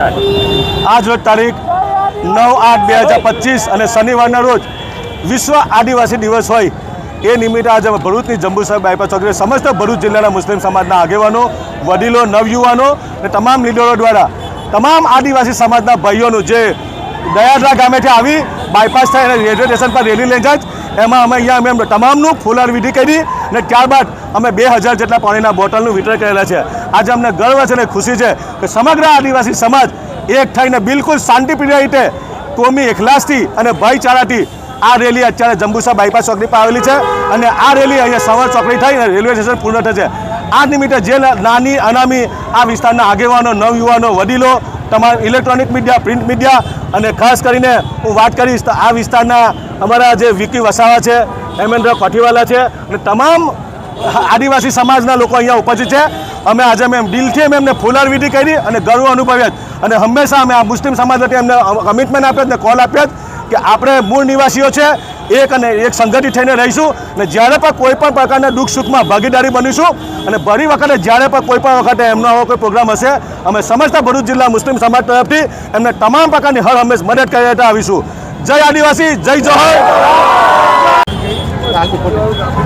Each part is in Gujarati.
આજ રોજ તારીખ 9/8/2025 અને શનિવારના રોજ વિશ્વ આદિવાસી દિવસ હોય એ નિમિત્તે આજે ભરૂચની જંબુસર બાયપાસ ચોકડી સમસ્ત ભરૂચ જિલ્લાના મુસ્લિમ સમાજના આગેવાનો, વડીલો, નવયુવાનો અને તમામ લીડરો દ્વારા તમામ આદિવાસી સમાજના ભાઈઓનું જે દયાદરા ગામેથી આવી બાયપાસ થઈ અને રેલવે સ્ટેશન પર રેલી લઈ જાય, એમાં અમે અહીંયા અમે તમામનું ફુલાર વિધિ કરી અને ત્યારબાદ અમે 2000 જેટલા પાણીના બોટલનું વિતરણ કરેલા છે। આજે અમને ગર્વ છે અને ખુશી છે કે સમગ્ર આદિવાસી સમાજ એક થઈને બિલકુલ શાંતિપ્રિય રીતે કોમી એખલાસથી અને ભાઈચારાથી આ રેલી અત્યારે જંબુસર બાયપાસ ચોકડી પર આવેલી છે અને આ રેલી અહીંયા સવાર ચોકડી થઈ અને રેલવે સ્ટેશન પૂર્ણ થશે। આ નિમિત્તે જે નાની અનામી આ વિસ્તારના આગેવાનો, નવયુવાનો, વડીલો, તમામ ઇલેક્ટ્રોનિક મીડિયા, પ્રિન્ટ મીડિયા અને ખાસ કરીને હું વાત કરીશ તો આ વિસ્તારના અમારા જે વિકી વસાવા છે, હેમેન્દ્ર કોઠીવાલા છે અને તમામ આદિવાસી સમાજના લોકો અહીંયા ઉપસ્થિત છે। અમે આજે દિલથી એમને ફુલાર વિધિ કરી અને ગર્વ અનુભવ્યા અને હંમેશા અમે આ મુસ્લિમ સમાજ વતી એમને કમિટમેન્ટ આપ્યા અને કોલ આપ્યા કે આપણે મૂળ નિવાસીઓ છે એક અને એક સંગઠિત થઈને રહીશું અને જ્યારે પણ કોઈ પણ પ્રકારના દુઃખ સુખમાં ભાગીદારી બનીશું અને ફરી વખતે જ્યારે પણ કોઈ પણ વખતે એમનો આવો કોઈ પ્રોગ્રામ હશે અમે સમસ્ત ભરૂચ જિલ્લા મુસ્લિમ સમાજ તરફથી એમને તમામ પ્રકારની હર હંમેશ મદદ કરી આવીશું। જય આદિવાસી, જય જોહર,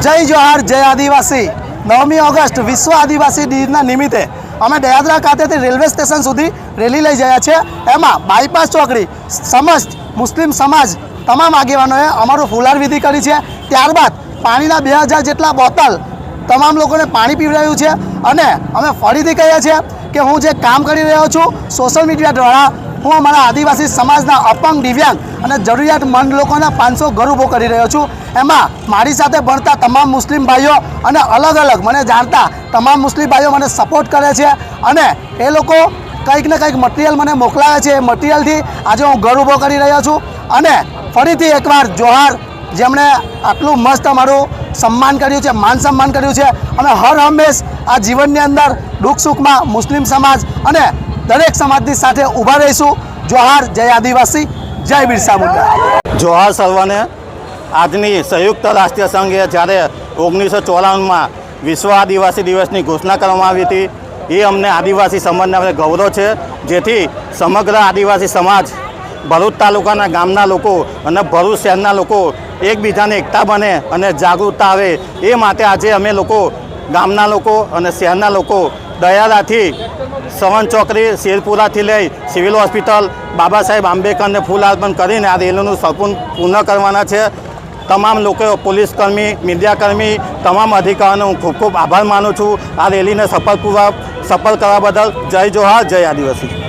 જય જોહાર, જય આદિવાસી। 9મી ઓગસ્ટ વિશ્વ આદિવાસી દિનના નિમિત્તે અમે દયાદરા ખાતેથી રેલવે સ્ટેશન સુધી રેલી લઈ જયા છે। એમાં બાયપાસ ચોકડી સમસ્ત મુસ્લિમ સમાજ તમામ આગેવાનોએ અમારું ફુલાર વિધિ કરી છે। ત્યારબાદ પાણીના 2000 જેટલા બોટલ તમામ લોકોને પાણી પીવડાવ્યું છે અને અમે ફરીથી કહીએ છીએ કે હું જે કામ કરી રહ્યો છું સોશિયલ મીડિયા દ્વારા હું અમારા આદિવાસી સમાજના અપંગ, દિવ્યાંગ અને જરૂરિયાતમંદ લોકોના 500 ઘર ઊભો કરી રહ્યો છું। એમાં મારી સાથે ભણતા તમામ મુસ્લિમ ભાઈઓ અને અલગ અલગ મને જાણતા તમામ મુસ્લિમ ભાઈઓ મને સપોર્ટ કરે છે અને એ લોકો કંઈક ને કંઈક મટીરિયલ મને મોકલાવે છે। એ મટીરિયલથી આજે હું ઘર ઊભો કરી રહ્યો છું અને ફરીથી એકવાર જોહાર, જેમણે આટલું મસ્ત અમારું સન્માન કર્યું છે, માન સન્માન કર્યું છે। અમે હર હંમેશ આ જીવનની અંદર દુઃખ સુખમાં મુસ્લિમ સમાજ અને દરેક સમાજની સાથે ઊભા રહીશું। જોહાર, જય આદિવાસી, જય બિરસા મુંડા। જોહાર સર્વને। આજની સંયુક્ત રાષ્ટ્રીય સંઘે જ્યારે 1994માં વિશ્વ આદિવાસી દિવસની ઘોષણા કરવામાં આવી હતી એ અમને આદિવાસી સમાજને ગૌરવ છે, જેથી સમગ્ર આદિવાસી સમાજ ભરૂચ તાલુકાના ગામના લોકો અને ભરૂચ શહેરના લોકો એકબીજાને એકતા બને અને જાગૃતતા આવે એ માટે આજે અમે લોકો ગામના લોકો અને શહેરના લોકો દયારાથી સવન ચોકડી, શેરપુરાથી લઈ સિવિલ હોસ્પિટલ, બાબા સાહેબ આંબેડકરને ફૂલ અર્પણ કરીને આ રેલીનું સંપૂર્ણ પૂર્ણ કરવાના છે। તમામ લોકો, પોલીસકર્મી, મીડિયાકર્મી, તમામ અધિકારીઓનો હું ખૂબ ખૂબ આભાર માનું છું આ રેલીને સફળ કરવા બદલ। જય જોહાર, જય આદિવાસી।